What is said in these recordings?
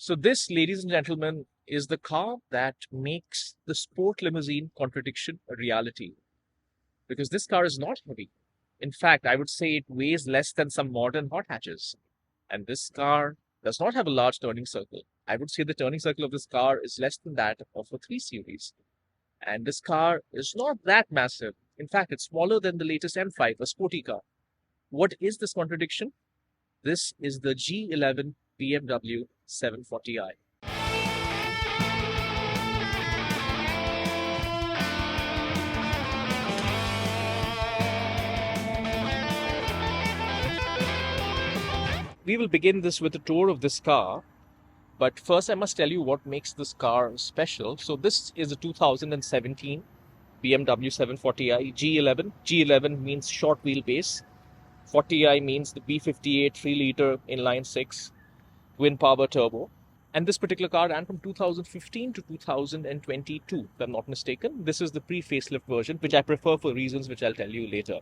So this, ladies and gentlemen, is the car that makes the sport limousine contradiction a reality. Because this car is not heavy. In fact, I would say it weighs less than some modern hot hatches. And this car does not have a large turning circle. I would say the turning circle of this car is less than that of a 3 Series. And this car is not that massive. In fact, it's smaller than the latest M5, a sporty car. What is this contradiction? This is the G11 BMW 740i. We will begin this with a tour of this car, but first I must tell you what makes this car special. So this is a 2017 BMW 740i G11. G11 means short wheelbase. 40i means the B58 3-liter inline 6 twin power turbo. And this particular car ran from 2015 to 2022, if I'm not mistaken. This is the pre-facelift version, which I prefer for reasons which I'll tell you later.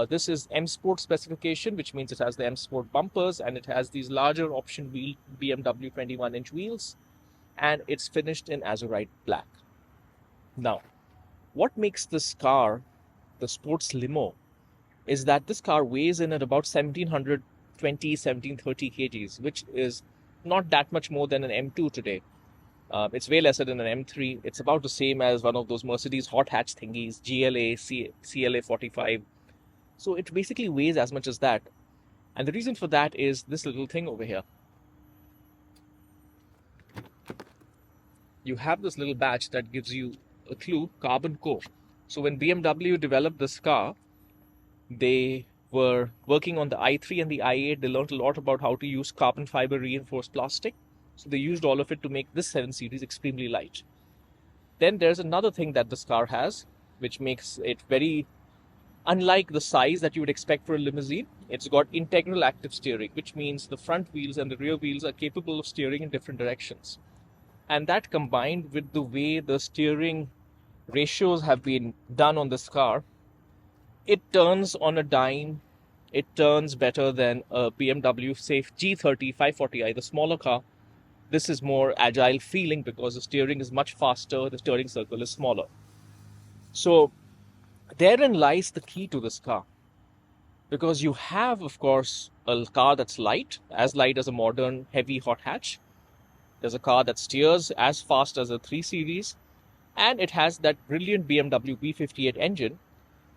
This is M Sport specification, which means it has the M Sport bumpers and it has these larger option wheel BMW 21-inch wheels, and it's finished in azurite black. Now, what makes this car the Sports Limo is that this car weighs in at about 1720, 1730 kgs, which is not that much more than an M2 today. It's way lesser than an M3. It's about the same as one of those Mercedes hot hatch thingies, CLA 45. So it basically weighs as much as that. And the reason for that is this little thing over here. You have this little badge that gives you a clue, Carbon Co. So when BMW developed this car, they were working on the i3 and the i8. They learned a lot about how to use carbon fiber reinforced plastic. So they used all of it to make this 7 Series extremely light. Then there's another thing that this car has, which makes it very unlike the size that you would expect for a limousine. It's got integral active steering, which means the front wheels and the rear wheels are capable of steering in different directions. And that combined with the way the steering ratios have been done on this car, it turns on a dime. It turns better than a BMW, say, G30 540i, the smaller car. This is more agile feeling because the steering is much faster, the turning circle is smaller. So therein lies the key to this car. Because you have, of course, a car that's light as a modern heavy hot hatch. There's a car that steers as fast as a 3 Series. And it has that brilliant BMW B58 engine,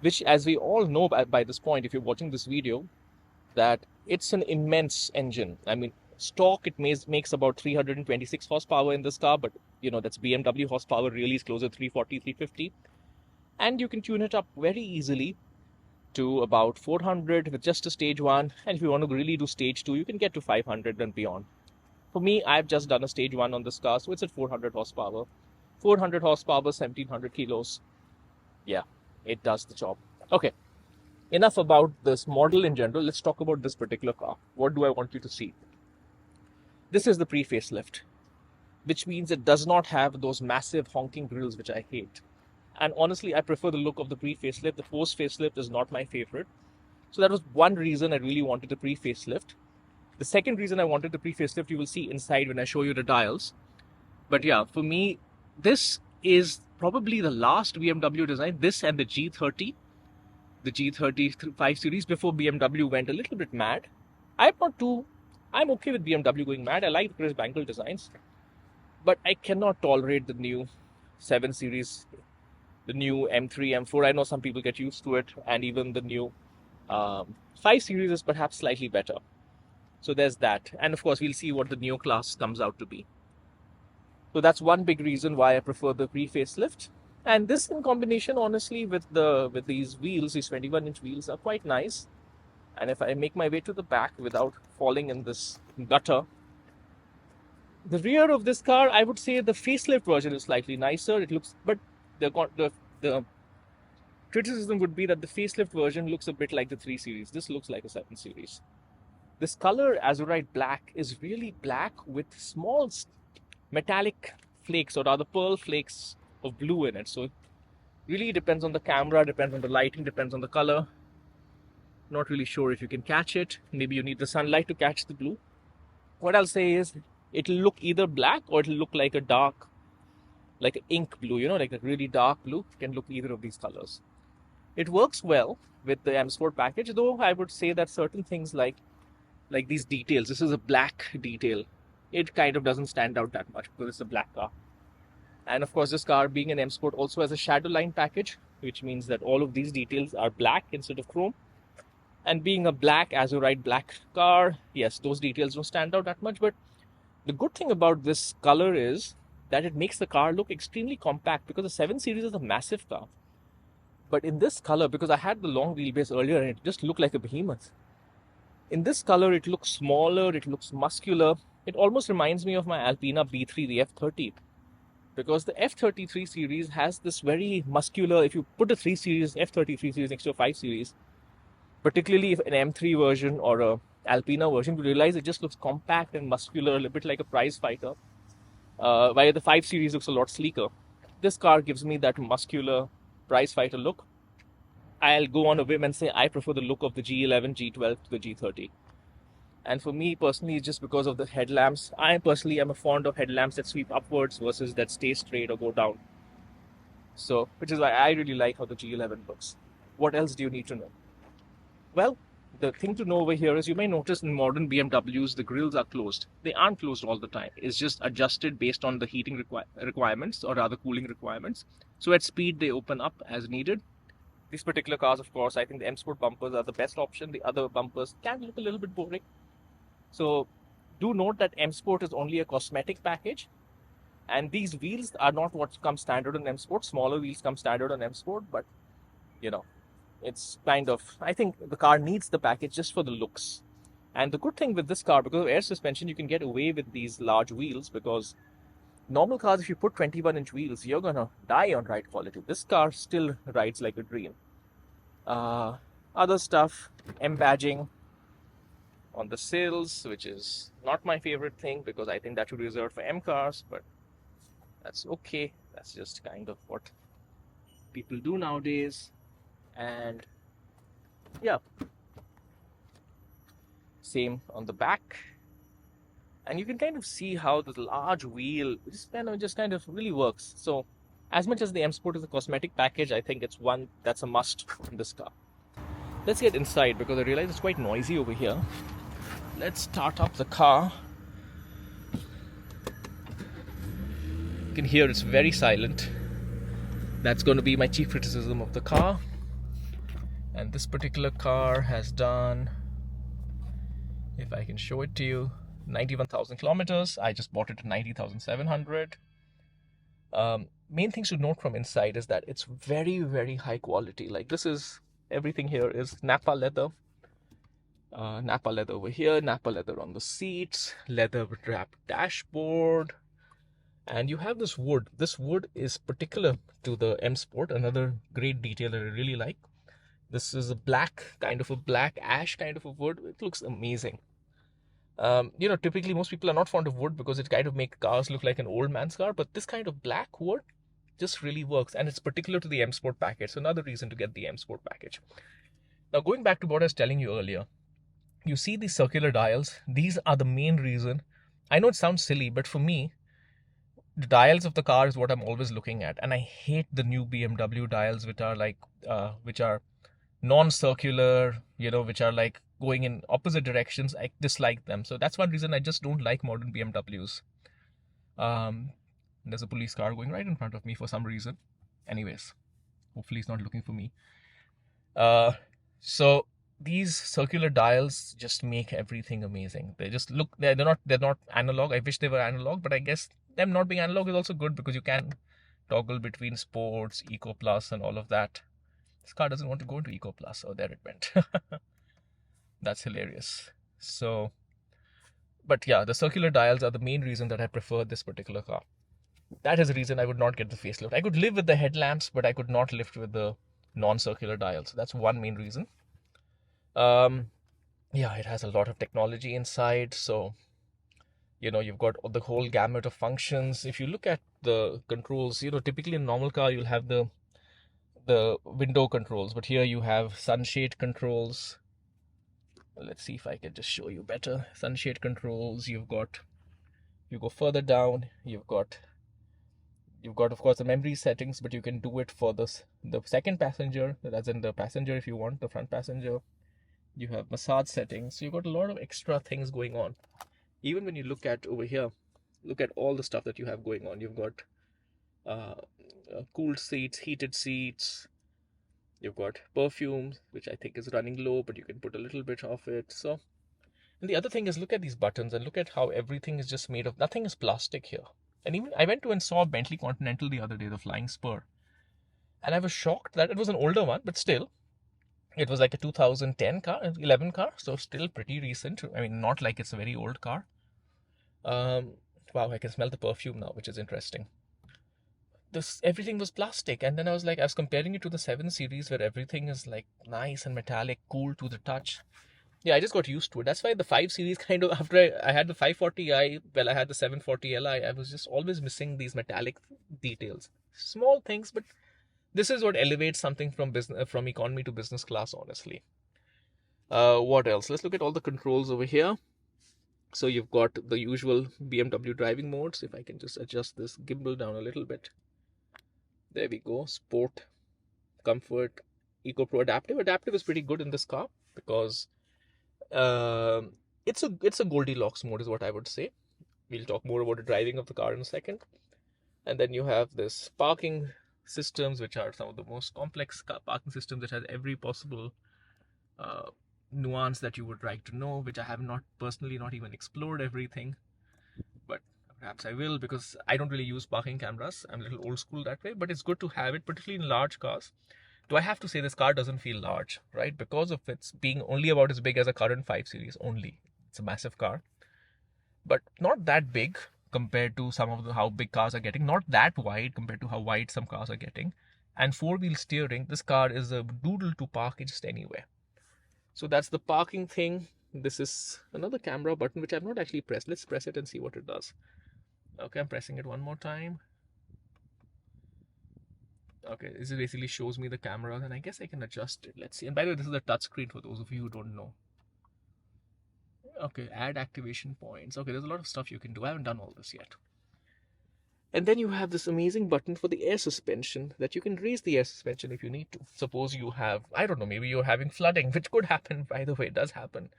which, as we all know by this point, if you're watching this video, that it's an immense engine. I mean, stock, it makes about 326 horsepower in this car, but, that's BMW horsepower really is closer to 340, 350. And you can tune it up very easily to about 400 with just a stage 1. And if you want to really do stage 2, you can get to 500 and beyond. For me, I've just done a stage 1 on this car, so it's at 400 horsepower. 400 horsepower, 1700 kilos. Yeah, it does the job. Okay, enough about this model in general. Let's talk about this particular car. What do I want you to see? This is the pre-facelift, which means it does not have those massive honking grills, which I hate. And honestly, I prefer the look of the pre-facelift. The post-facelift is not my favorite. So that was one reason I really wanted the pre-facelift. The second reason I wanted the pre-facelift, you will see inside when I show you the dials. But yeah, for me, this is probably the last BMW design. This and the G30 5 Series before BMW went a little bit mad. I'm okay with BMW going mad. I like the Chris Bangle designs. But I cannot tolerate the new 7 Series, the new M3, M4. I know some people get used to it. And even the new 5 Series is perhaps slightly better. So there's that. And of course, we'll see what the Neo class comes out to be. So that's one big reason why I prefer the pre-facelift. And this in combination, honestly, with these wheels, these 21-inch wheels are quite nice. And if I make my way to the back without falling in this gutter, the rear of this car, I would say the facelift version is slightly nicer. It looks, but the criticism would be that the facelift version looks a bit like the 3 Series. This looks like a 7 Series. This color, azurite black, is really black with small metallic flakes, or rather pearl flakes of blue in it. So it really depends on the camera, depends on the lighting, depends on the color. Not really sure if you can catch it. Maybe you need the sunlight to catch the blue. What I'll say is, it'll look either black or it'll look like a dark, like an ink blue, you know, like a really dark blue. It can look either of these colors. It works well with the M Sport package, though I would say that certain things like these details, this is a black detail, it kind of doesn't stand out that much because it's a black car. And of course, this car being an M Sport also has a shadow line package, which means that all of these details are black instead of chrome. And being a black, as you ride black car, yes, those details don't stand out that much. But the good thing about this color is that it makes the car look extremely compact, because the 7 Series is a massive car. But in this color, because I had the long wheelbase earlier and it just looked like a behemoth, in this color it looks smaller, it looks muscular. It almost reminds me of my Alpina B3, the F30. Because the F33 series has this very muscular, if you put a 3 series, F33 series next to a 5 series, particularly if an M3 version or a Alpina version, you realize it just looks compact and muscular, a little bit like a prize fighter, while the 5 series looks a lot sleeker. This car gives me that muscular prize fighter look. I'll go on a whim and say I prefer the look of the G11, G12 to the G30. And for me personally, it's just because of the headlamps. I personally am a fond of headlamps that sweep upwards versus that stay straight or go down. So, which is why I really like how the G11 looks. What else do you need to know? Well, the thing to know over here is you may notice in modern BMWs, the grills are closed. They aren't closed all the time. It's just adjusted based on the heating requirements, or rather cooling requirements. So at speed, they open up as needed. These particular cars, of course, I think the M Sport bumpers are the best option. The other bumpers can look a little bit boring. So do note that M Sport is only a cosmetic package. And these wheels are not what comes standard on M Sport. Smaller wheels come standard on M Sport, but you know, it's kind of, I think the car needs the package just for the looks. And the good thing with this car, because of air suspension, you can get away with these large wheels, because normal cars, if you put 21-inch wheels, you're gonna die on ride quality. This car still rides like a dream. Other stuff, M badging on the sills, which is not my favorite thing, because I think that should be reserved for M cars, but that's okay. That's just kind of what people do nowadays. And yeah, same on the back. And you can kind of see how the large wheel just kind of really works. So as much as the M Sport is a cosmetic package, I think it's one that's a must in this car. Let's get inside, because I realize it's quite noisy over here. Let's start up the car. You can hear it's very silent. That's going to be my chief criticism of the car. And this particular car has done, if I can show it to you, 91,000 kilometers. I just bought it at 90,700. Main things to note from inside is that it's very, very high quality. Like, this is, everything here is Nappa leather. Nappa leather over here, Nappa leather on the seats, leather wrapped dashboard. And you have this wood. This wood is particular to the M Sport. Another great detail that I really like. This is a black, kind of a black ash kind of a wood. It looks amazing. Typically most people are not fond of wood because it kind of makes cars look like an old man's car. But this kind of black wood just really works. And it's particular to the M Sport package. So another reason to get the M Sport package. Now going back to what I was telling you earlier. You see these circular dials. These are the main reason. I know it sounds silly, but for me, the dials of the car is what I'm always looking at. And I hate the new BMW dials, which are like, which are non-circular, which are like going in opposite directions. I dislike them. So that's one reason I just don't like modern BMWs. There's a police car going right in front of me for some reason. Anyways, hopefully he's not looking for me. So these circular dials just make everything amazing. They just look, they're not analog. I wish they were analog, but I guess them not being analog is also good, because you can toggle between sports, Eco Plus, and all of that. This car doesn't want to go into Eco Plus. Oh, there it went. That's hilarious. So, but yeah, the circular dials are the main reason that I prefer this particular car. That is the reason I would not get the facelift. I could live with the headlamps, but I could not live with the non-circular dials. That's one main reason. Yeah, it has a lot of technology inside. So, you've got the whole gamut of functions. If you look at the controls, typically in a normal car, you'll have the window controls, but here you have sunshade controls. Let's see if I can just show you better. Sunshade controls, you've got You go further down, you've got of course the memory settings, but you can do it for the second passenger, as in the passenger if you want, the front passenger. You have massage settings, so you've got a lot of extra things going on. Even when you look at over here, look at all the stuff that you have going on. You've got cooled seats, heated seats. You've got perfume, which I think is running low, but you can put a little bit of it. So, and the other thing is, look at these buttons and look at how everything is just made of, nothing is plastic here. And even I went to and saw a Bentley Continental the other day, the Flying Spur, and I was shocked that it was an older one, but still, it was like a 2010 car, 11 car, so still pretty recent. I mean, not like it's a very old car. Wow, I can smell the perfume now, which is interesting. This everything was plastic, and then I was comparing it to the 7 Series where everything is like nice and metallic, cool to the touch. Yeah, I just got used to it. That's why the 5 Series kind of, after I had the 540i, well, I had the 740Li, I was just always missing these metallic details. Small things, but this is what elevates something from business, from economy to business class, honestly. What else? Let's look at all the controls over here. So you've got the usual BMW driving modes. If I can just adjust this gimbal down a little bit. There we go. Sport, comfort, Eco Pro, adaptive. Adaptive is pretty good in this car because it's a Goldilocks mode is what I would say. We'll talk more about the driving of the car in a second. And then you have this parking systems, which are some of the most complex parking systems that has every possible nuance that you would like to know, which I have not personally not even explored everything, but perhaps I will, because I don't really use parking cameras. I'm a little old school that way, but it's good to have it, particularly in large cars. Do I have to say this car doesn't feel large, right? Because of its being only about as big as a current 5 Series only. It's a massive car, but not that big compared to some of the how big cars are getting. Not that wide compared to how wide some cars are getting. And four-wheel steering, this car is a doodle to park it just anywhere. So that's the parking thing. This is another camera button, which I've not actually pressed. Let's press it and see what it does. Okay, I'm pressing it one more time. Okay, this basically shows me the camera, and I guess I can adjust it. Let's see. And by the way, this is a touch screen for those of you who don't know. Okay, add activation points. Okay, there's a lot of stuff you can do. I haven't done all this yet. And then you have this amazing button for the air suspension, that you can raise the air suspension if you need to. Suppose you have, I don't know, maybe you're having flooding, which could happen, by the way, it does happen.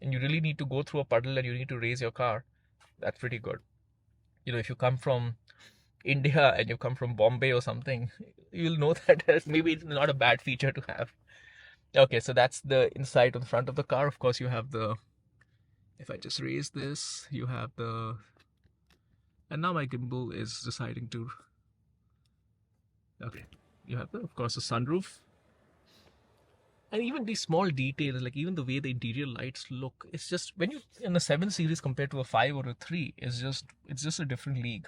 And you really need to go through a puddle and you need to raise your car. That's pretty good. You know, if you come from India and you come from Bombay or something, you'll know that maybe it's not a bad feature to have. Okay, so that's the inside on the front of the car. Of course, you have the, if I just raise this, you have the, and now my gimbal is deciding to, okay, you have the, of course, the sunroof. And even these small details, like even the way the interior lights look, it's just, when you, in a 7 Series compared to a 5 or a 3, it's just a different league.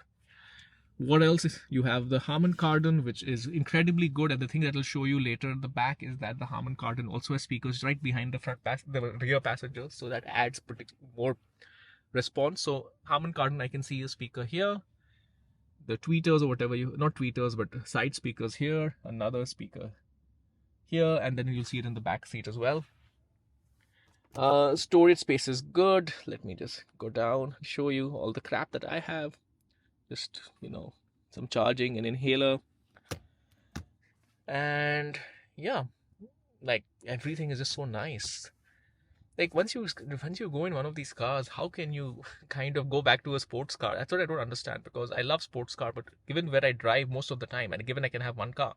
What else is, you have the Harman Kardon, which is incredibly good, and the thing that will show you later in the back is that the Harman Kardon also has speakers right behind the rear passengers, so that adds more response. So Harman Kardon, I can see a speaker here, the tweeters or whatever you, not tweeters, but side speakers here, another speaker here, and then you'll see it in the back seat as well. Storage space is good. Let me just go down, show you all the crap that I have. Just, you know, some charging, an inhaler, and yeah, like everything is just so nice. Like once you go in one of these cars, how can you kind of go back to a sports car? That's what I don't understand, because I love sports car, but given where I drive most of the time, and given I can have one car,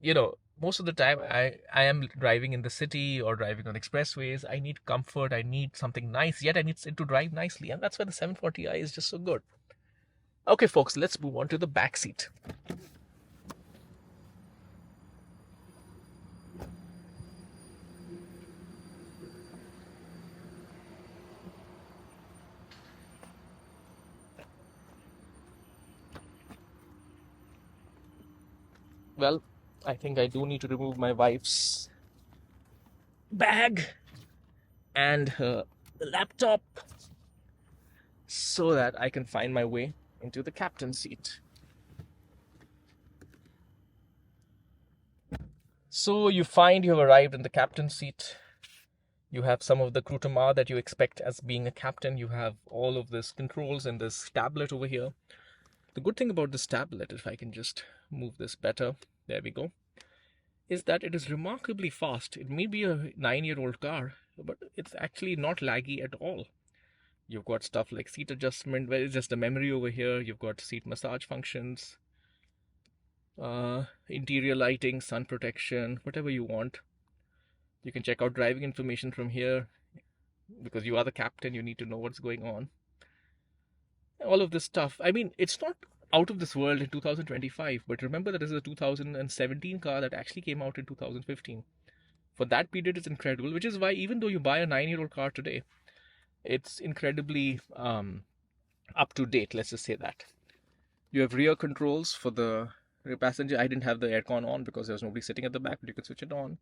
you know, most of the time I am driving in the city or driving on expressways, I need comfort, I need something nice, yet I need it to drive nicely, and that's why the 740i is just so good. Okay, folks, let's move on to the back seat. Well, I think I do need to remove my wife's bag and her laptop so that I can find my way into the captain's seat. So you find you have arrived in the captain's seat. You have some of the croutiment that you expect as being a captain. You have all of this controls and this tablet over here. The good thing about this tablet, if I can just move this better, there we go, is that it is remarkably fast. It may be a 9-year-old car, but it's actually not laggy at all. You've got stuff like seat adjustment, where it's just a memory over here. You've got seat massage functions, interior lighting, sun protection, whatever you want. You can check out driving information from here. Because you are the captain, you need to know what's going on. All of this stuff. I mean, it's not out of this world in 2025, but remember that this is a 2017 car that actually came out in 2015. For that period, it's incredible, which is why even though you buy a 9-year-old car today, it's incredibly up to date, let's just say that. You have rear controls for the rear passenger. I didn't have the aircon on because there was nobody sitting at the back, but you can switch it on.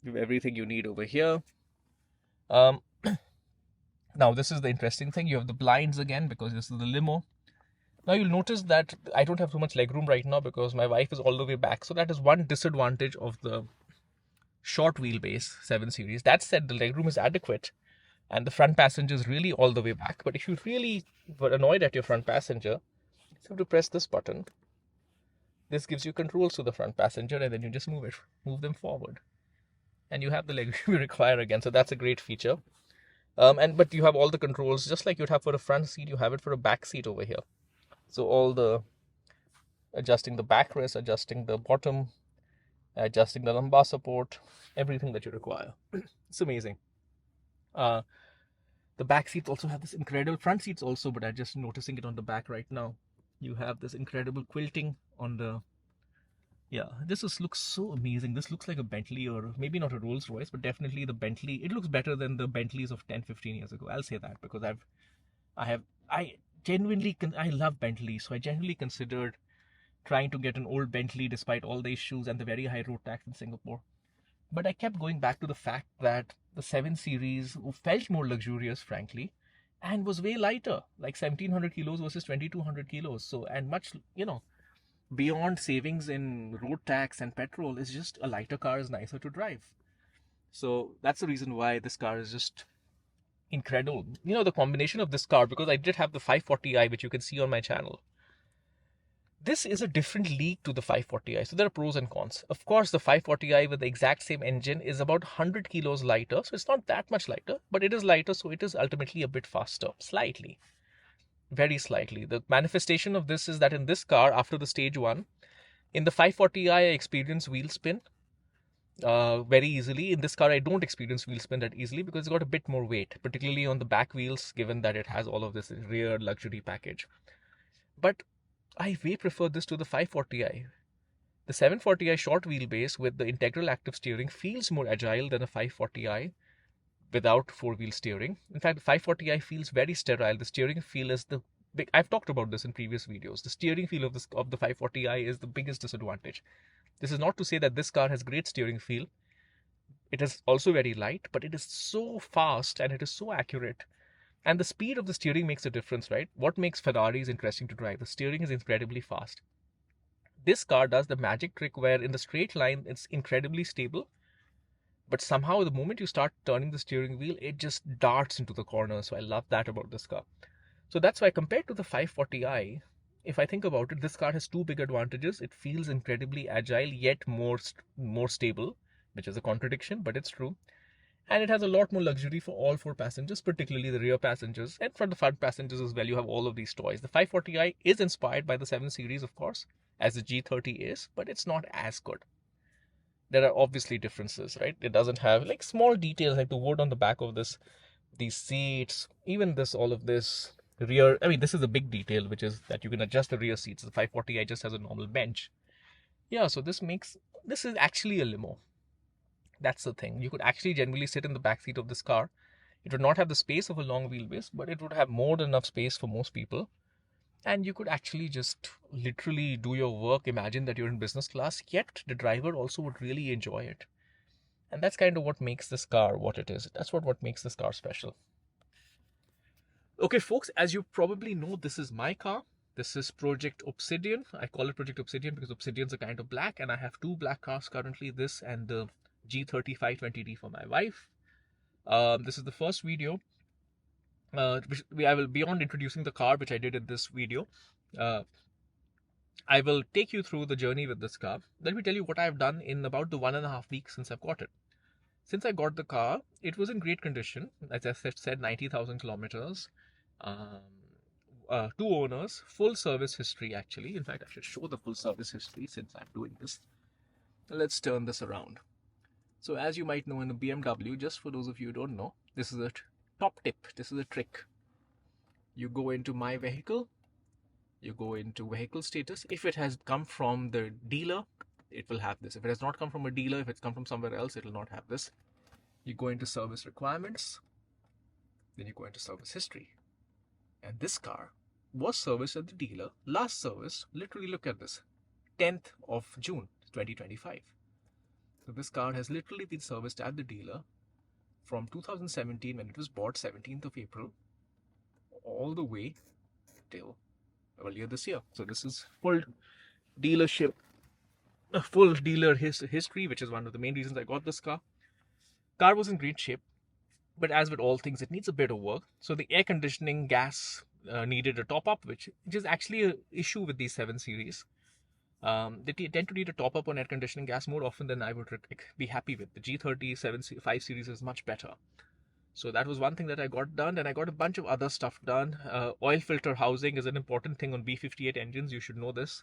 You have everything you need over here. Now, this is the interesting thing. You have the blinds again because this is the limo. Now, you'll notice that I don't have too much legroom right now because my wife is all the way back. So that is one disadvantage of the short wheelbase 7 Series. That said, the legroom is adequate and the front passenger is really all the way back. But if you really were annoyed at your front passenger, you have to press this button. This gives you controls to the front passenger and then you just move them forward. And you have the legroom you require again. So that's a great feature. But you have all the controls just like you'd have for a front seat, you have it for a back seat over here. So all the adjusting the backrest, adjusting the bottom, adjusting the lumbar support, everything that you require. It's amazing. The back seats also have this incredible, front seats also, but I'm just noticing it on the back right now. You have this incredible quilting on the, yeah, this looks so amazing. This looks like a Bentley, or maybe not a Rolls Royce, but definitely the Bentley. It looks better than the Bentleys of 10-15 years ago. I'll say that because I genuinely, I love Bentleys, so I genuinely considered trying to get an old Bentley despite all the issues and the very high road tax in Singapore. But I kept going back to the fact that the 7 Series felt more luxurious, frankly, and was way lighter, like 1700 kilos versus 2200 kilos. So, and much, beyond savings in road tax and petrol, is just a lighter car is nicer to drive. So that's the reason why this car is just incredible. The combination of this car, because I did have the 540i, which you can see on my channel. This is a different league to the 540i. So there are pros and cons. Of course, the 540i with the exact same engine is about 100 kilos lighter. So it's not that much lighter, but it is lighter. So it is ultimately a bit faster, slightly. Very slightly. The manifestation of this is that in this car, after the stage 1, in the 540i, I experience wheel spin very easily. In this car, I don't experience wheel spin that easily because it's got a bit more weight, particularly on the back wheels, given that it has all of this rear luxury package. But I way prefer this to the 540i. The 740i short wheelbase with the integral active steering feels more agile than a 540i without four-wheel steering. In fact, the 540i feels very sterile. The steering feel is the big. I've talked about this in previous videos. The steering feel of the 540i is the biggest disadvantage. This is not to say that this car has great steering feel. It is also very light, but it is so fast and it is so accurate. And the speed of the steering makes a difference, right? What makes Ferraris interesting to drive? The steering is incredibly fast. This car does the magic trick where in the straight line, it's incredibly stable. But somehow the moment you start turning the steering wheel, it just darts into the corner. So I love that about this car. So that's why compared to the 540i, if I think about it, this car has two big advantages. It feels incredibly agile, yet more stable, which is a contradiction, but it's true. And it has a lot more luxury for all four passengers, particularly the rear passengers. And for the front passengers as well, you have all of these toys. The 540i is inspired by the 7 Series, of course, as the G30 is, but it's not as good. There are obviously differences, right? It doesn't have like small details like the wood on the back of these seats, even this, all of this rear. I mean, this is a big detail, which is that you can adjust the rear seats. The 540i just has a normal bench. Yeah, so this is actually a limo. That's the thing. You could actually genuinely sit in the back seat of this car. It would not have the space of a long wheelbase, but it would have more than enough space for most people. And you could actually just literally do your work. Imagine that you're in business class, yet the driver also would really enjoy it. And that's kind of what makes this car what it is. That's what makes this car special. Okay, folks, as you probably know, this is my car. This is Project Obsidian. I call it Project Obsidian because Obsidians are kind of black, and I have two black cars currently, this and the G30 520D for my wife. This is the first video, I will, beyond introducing the car, which I did in this video, uh, I will take you through the journey with this car. Let me tell you what I've done in about the 1.5 weeks since I've got it. Since I got the car, it was in great condition. As I said, 90,000 kilometers. Um, Two owners, full service history actually. In fact, I should show the full service history since I'm doing this. Let's turn this around. So as you might know, in a BMW, just for those of you who don't know, this is a top tip. This is a trick. You go into My Vehicle, you go into vehicle status. If it has come from the dealer, it will have this. If it has not come from a dealer, if it's come from somewhere else, it will not have this. You go into service requirements, then you go into service history. And this car was serviced at the dealer, last service, literally look at this, 10th of June 2025. So this car has literally been serviced at the dealer from 2017 when it was bought, 17th of April, all the way till earlier this year. So this is full dealership, full dealer history, which is one of the main reasons I got this car. Car was in great shape, but as with all things, it needs a bit of work. So the air conditioning gas needed a top up, which is actually an issue with these 7 series. They tend to need a top up on air conditioning gas more often than I would be happy with. The G30 5 series is much better. So that was one thing that I got done, and I got a bunch of other stuff done. Oil filter housing is an important thing on B58 engines. You should know this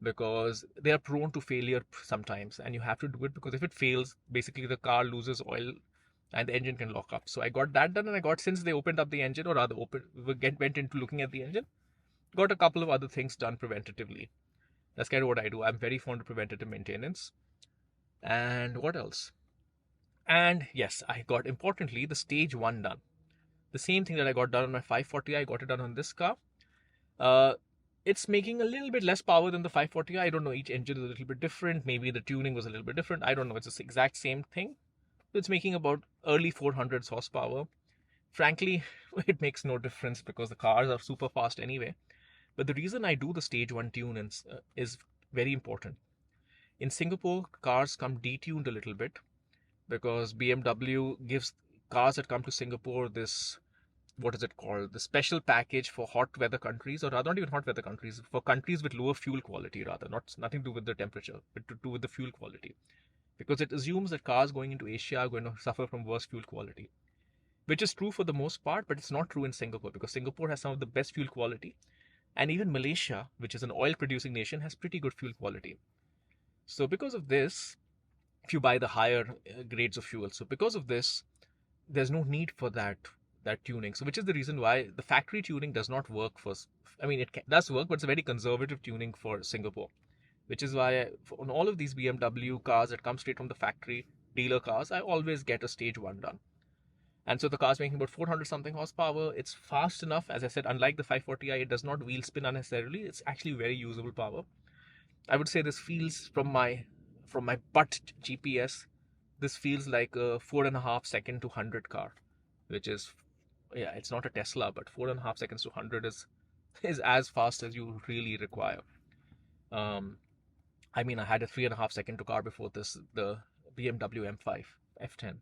because they are prone to failure sometimes, and you have to do it because if it fails, basically the car loses oil and the engine can lock up. So I got that done, and I got, since they opened up the engine, or rather went into looking at the engine, got a couple of other things done preventatively. That's kind of what I do. I'm very fond of preventative maintenance. And what else? And yes, I got, importantly, the stage 1 done. The same thing that I got done on my 540i, I got it done on this car. It's making a little bit less power than the 540i. I don't know, each engine is a little bit different. Maybe the tuning was a little bit different. I don't know. It's the exact same thing. It's making about early 400s horsepower. Frankly, it makes no difference because the cars are super fast anyway. But the reason I do the stage 1 tune is very important. In Singapore, cars come detuned a little bit because BMW gives cars that come to Singapore this, what is it called, the special package for hot weather countries, or rather not even hot weather countries, for countries with lower fuel quality, rather, nothing to do with the temperature, but to do with the fuel quality. Because it assumes that cars going into Asia are going to suffer from worse fuel quality, which is true for the most part, but it's not true in Singapore because Singapore has some of the best fuel quality. And even Malaysia, which is an oil producing nation, has pretty good fuel quality. So because of this, if you buy the higher grades of fuel, so because of this, there's no need for that tuning. So which is the reason why the factory tuning does not work for, I mean, it does work, but it's a very conservative tuning for Singapore. Which is why on all of these BMW cars that come straight from the factory, dealer cars, I always get a stage 1 done. And so the car's making about 400 something horsepower. It's fast enough. As I said, unlike the 540i, it does not wheel spin unnecessarily. It's actually very usable power. I would say this feels, from my butt GPS, this feels like a 4.5 second to 100 car, which is, yeah, it's not a Tesla, but 4.5 seconds to 100 is as fast as you really require. I mean, I had a 3.5 second to car before this, the BMW M5 F10.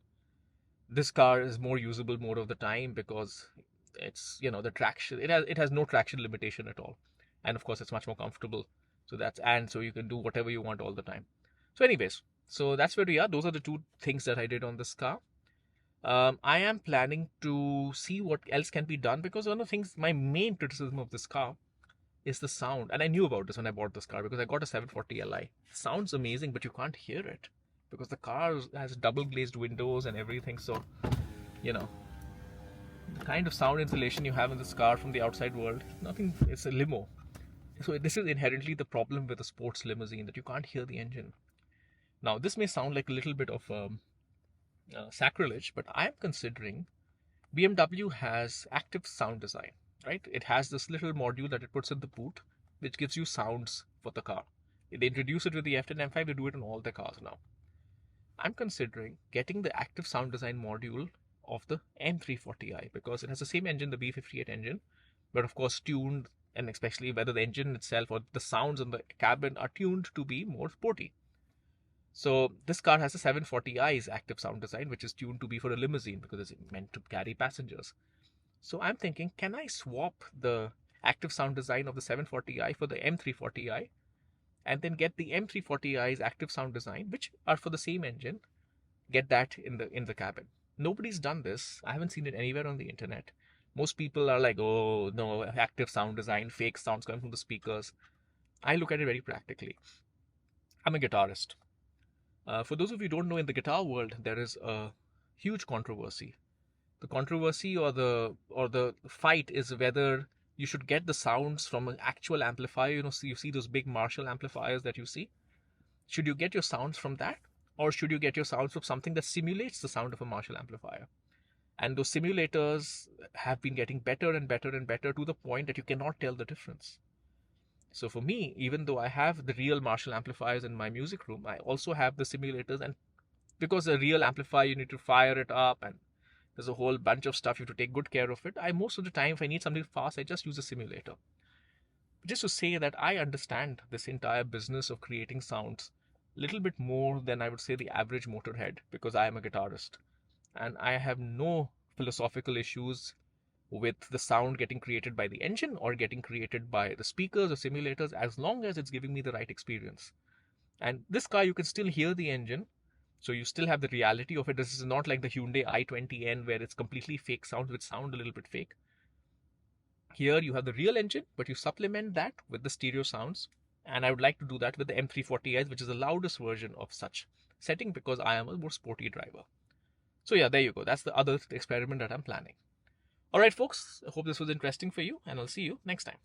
This car is more usable more of the time because it's, the traction, it has no traction limitation at all, and of course it's much more comfortable. So so you can do whatever you want all the time. So anyways, so that's where we are. Those are the 2 things that I did on this car. I am planning to see what else can be done because one of the things, my main criticism of this car is the sound. And I knew about this when I bought this car because I got a 740 Li. It sounds amazing, but you can't hear it because the car has double glazed windows and everything. So, the kind of sound insulation you have in this car from the outside world, nothing, it's a limo. So this is inherently the problem with a sports limousine, that you can't hear the engine. Now, this may sound like a little bit of sacrilege, but I am considering, BMW has active sound design, right? It has this little module that it puts in the boot, which gives you sounds for the car. They introduce it with the F10 M5, they do it on all their cars now. I'm considering getting the active sound design module of the M340i because it has the same engine, the B58 engine, but of course tuned, and especially whether the engine itself or the sounds in the cabin are tuned to be more sporty. So this car has a 740i's active sound design, which is tuned to be for a limousine because it's meant to carry passengers. So I'm thinking, can I swap the active sound design of the 740i for the M340i and then get the M340i's active sound design, which are for the same engine, get that in the cabin. Nobody's done this. I haven't seen it anywhere on the internet. Most people are like, oh no, active sound design, fake sounds coming from the speakers. I look at it very practically. I'm a guitarist. For those of you who don't know, in the guitar world, there is a huge controversy. The controversy or the fight is whether you should get the sounds from an actual amplifier. So you see those big Marshall amplifiers that you see. Should you get your sounds from that, or should you get your sounds from something that simulates the sound of a Marshall amplifier? And those simulators have been getting better and better and better to the point that you cannot tell the difference. So for me, even though I have the real Marshall amplifiers in my music room, I also have the simulators. And because a real amplifier, you need to fire it up, and there's a whole bunch of stuff, you have to take good care of it. I most of the time, if I need something fast, I just use a simulator. Just to say that I understand this entire business of creating sounds a little bit more than I would say the average motorhead, because I am a guitarist and I have no philosophical issues with the sound getting created by the engine or getting created by the speakers or simulators, as long as it's giving me the right experience. And this car, you can still hear the engine, so you still have the reality of it. This is not like the Hyundai i20N where it's completely fake sounds which sound a little bit fake. Here you have the real engine, but you supplement that with the stereo sounds. And I would like to do that with the M340i, which is the loudest version of such setting because I am a more sporty driver. So yeah, there you go. That's the other experiment that I'm planning. All right, folks. I hope this was interesting for you, and I'll see you next time.